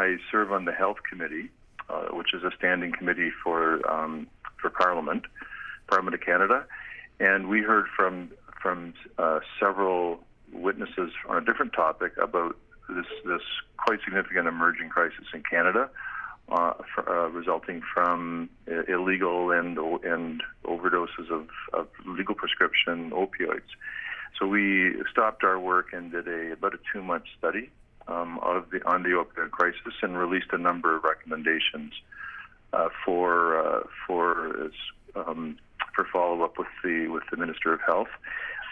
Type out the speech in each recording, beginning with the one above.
I serve on the Health Committee, which is a standing committee for Parliament of Canada, and we heard from several witnesses on a different topic about this quite significant emerging crisis in Canada, resulting from illegal and overdoses of legal prescription opioids. So we stopped our work and did about a 2-month study on the opioid crisis and released a number of recommendations for follow-up with the Minister of Health.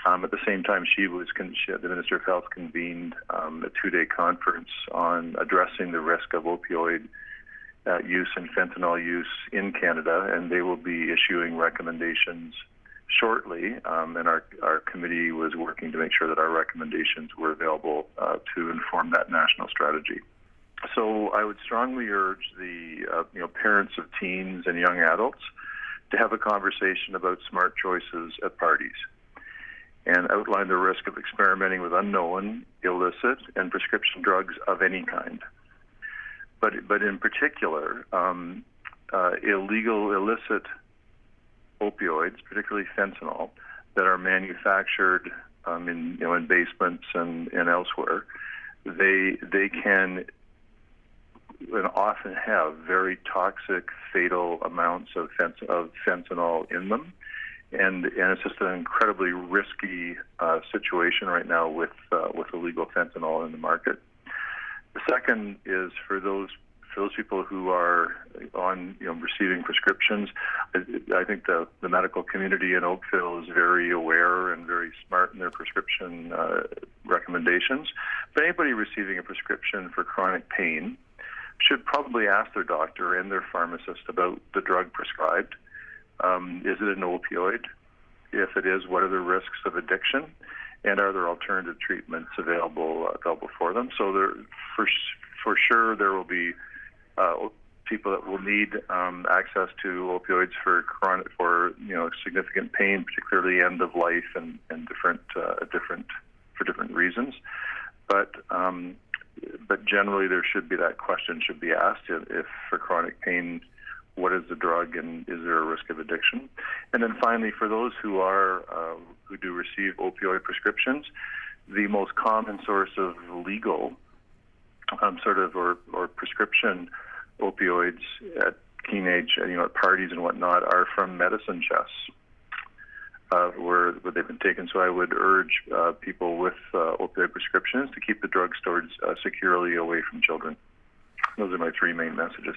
At the same time, the Minister of Health convened a 2-day conference on addressing the risk of opioid use and fentanyl use in Canada, and they will be issuing recommendations shortly, and our committee was working to make sure that our recommendations were available to inform that national strategy. So I would strongly urge the parents of teens and young adults to have a conversation about smart choices at parties and outline the risk of experimenting with unknown, illicit, and prescription drugs of any kind. But in particular, illicit opioids, particularly fentanyl, that are manufactured in basements and elsewhere, they can and often have very toxic, fatal amounts of fentanyl in them, and it's just an incredibly risky situation right now with illegal fentanyl in the market. The second is for those people who are on receiving prescriptions. I think the medical community in Oakville is very aware and very smart in their prescription recommendations. But anybody receiving a prescription for chronic pain should probably ask their doctor and their pharmacist about the drug prescribed. Is it an opioid? If it is, what are the risks of addiction? And are there alternative treatments available for them? So for sure there will be people that will need access to opioids for significant pain, particularly end of life and for different reasons. But generally, that question should be asked if for chronic pain, what is the drug and is there a risk of addiction? And then finally, for those who do receive opioid prescriptions, the most common source of legal or prescription opioids at teenage, at parties and whatnot, are from medicine chests where they've been taken. So I would urge people with opioid prescriptions to keep the drug stored securely away from children. Those are my 3 main messages.